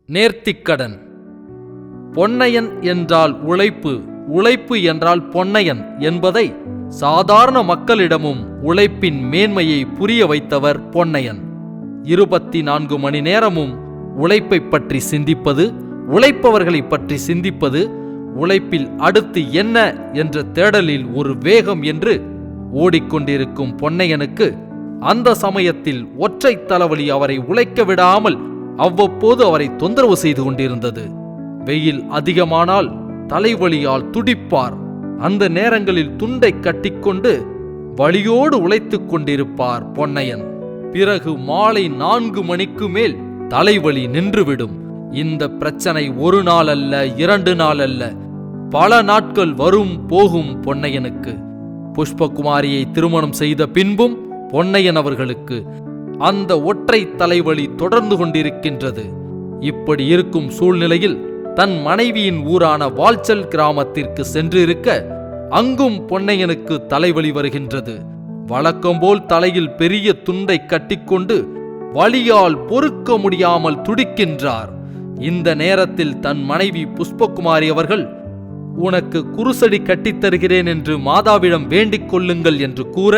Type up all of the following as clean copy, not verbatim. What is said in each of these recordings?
நேர்த்திக்கடன். பொன்னையன் என்றால் உழைப்பு, உழைப்பு என்றால் பொன்னையன் என்பதை சாதாரண மக்களிடமும் உழைப்பின் மேன்மையை புரிய வைத்தவர் பொன்னையன். 24 மணி நேரமும் உழைப்பை பற்றி சிந்திப்பது, உழைப்பவர்களை பற்றி சிந்திப்பது, உழைப்பில் அடுத்து என்ன என்ற தேடலில் ஒரு வேகம் என்று ஓடிக்கொண்டிருக்கும் பொன்னையனுக்கு அந்த சமயத்தில் ஒற்றை தலைவலி அவரை உழைக்க விடாமல் அவ்வப்போது அவரை தொந்தரவு செய்து கொண்டிருந்தது. வெயில் அதிகமானால் தலைவலியால் துடிப்பார். அந்த நேரங்களில் துண்டை கட்டிக்கொண்டு வலியோடு உழைத்துக் கொண்டிருப்பார் பொன்னையன். பிறகு மாலை 4 மணிக்கு மேல் தலைவலி நின்றுவிடும். இந்த பிரச்சனை ஒரு நாள் அல்ல, 2 நாள் அல்ல, பல நாட்கள் வரும் போகும் பொன்னையனுக்கு. புஷ்பகுமாரியை திருமணம் செய்த பின்பும் பொன்னையன் அவர்களுக்கு அந்த ஒற்றை தலைவலி தொடர்ந்து கொண்டிருக்கின்றது. இப்படி இருக்கும் சூழ்நிலையில் தன் மனைவியின் ஊரான வால்ச்சல் கிராமத்திற்கு சென்றிருக்க அங்கும் பொன்னையனுக்கு தலைவலி வருகின்றது. வழக்கம்போல் தலையில் பெரிய துண்டை கட்டிக்கொண்டு வலியால் பொறுக்க முடியாமல் துடிக்கின்றார். இந்த நேரத்தில் தன் மனைவி புஷ்பகுமாரி அவர்கள், உனக்கு குருசடி கட்டித்தருகிறேன் என்று மாதாவிடம் வேண்டிக் கொள்ளுங்கள் என்று கூற,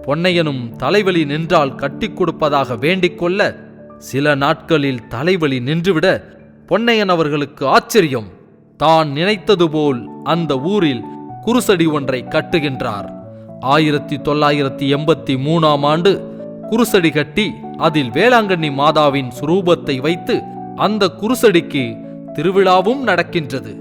பொன்னையனும் தலைவலி நின்றால் கட்டிக் கொடுப்பதாக வேண்டிக் கொள்ள சில நாட்களில் தலைவலி நின்றுவிட பொன்னையன் அவர்களுக்கு ஆச்சரியம். தான் நினைத்தது போல் அந்த ஊரில் குருசடி ஒன்றை கட்டுகின்றார். 1983ஆம் ஆண்டு குருசடி கட்டி அதில் வேளாங்கண்ணி மாதாவின் சுரூபத்தை வைத்து அந்த குருசடிக்கு திருவிழாவும் நடக்கின்றது.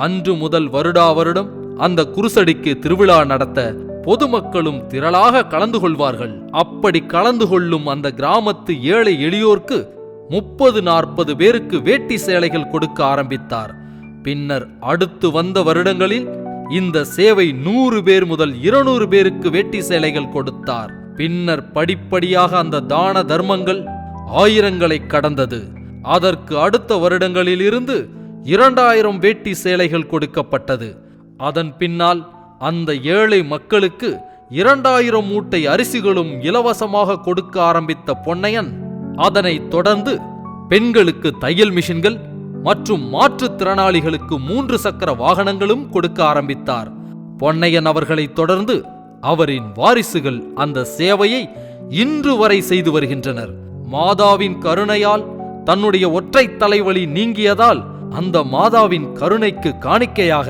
அன்று முதல் வருடா வருடம் அந்த குருசடிக்கு திருவிழா நடத்த பொதுமக்களும் திரளாக கலந்து கொள்வார்கள். அப்படி கலந்து கொள்ளும் அந்த கிராமத்து ஏழை எளியோர்க்கு 30-40 பேருக்கு வேட்டி சேலைகள் கொடுக்க ஆரம்பித்தார். பின்னர் அடுத்து வந்த வருடங்களில் இந்த சேவை 100 பேர் முதல் 200 பேருக்கு வேட்டி சேலைகள் கொடுத்தார். பின்னர் படிப்படியாக அந்த தான தர்மங்கள் ஆயிரங்களை கடந்தது. அதற்கு அடுத்த வருடங்களில் இருந்து 2000 வேட்டி சேலைகள் கொடுக்கப்பட்டது. அதன் பின்னால் அந்த ஏழை மக்களுக்கு 2000 மூட்டை அரிசிகளும் இலவசமாக கொடுக்க ஆரம்பித்த பொன்னையன் அதனைத் தொடர்ந்து பெண்களுக்கு தையல் மிஷின்கள் மற்றும் மாற்றுத்திறனாளிகளுக்கு 3 சக்கர வாகனங்களும் கொடுக்க ஆரம்பித்தார். பொன்னையன் அவர்களை தொடர்ந்து அவரின் வாரிசுகள் அந்த சேவையை இன்று வரை செய்து வருகின்றனர். மாதாவின் கருணையால் தன்னுடைய ஒற்றை தலைவலி நீங்கியதால் அந்த மாதாவின் கருணைக்கு காணிக்கையாக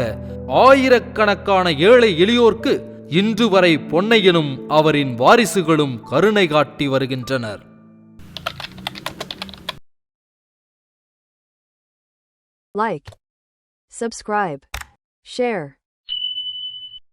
ஆயிரக்கணக்கான ஏழை எளியோர்க்கு இன்று வரை பொன்னையனும் அவரின் வாரிசுகளும் கருணை காட்டி வருகின்றனர். Like, subscribe, share.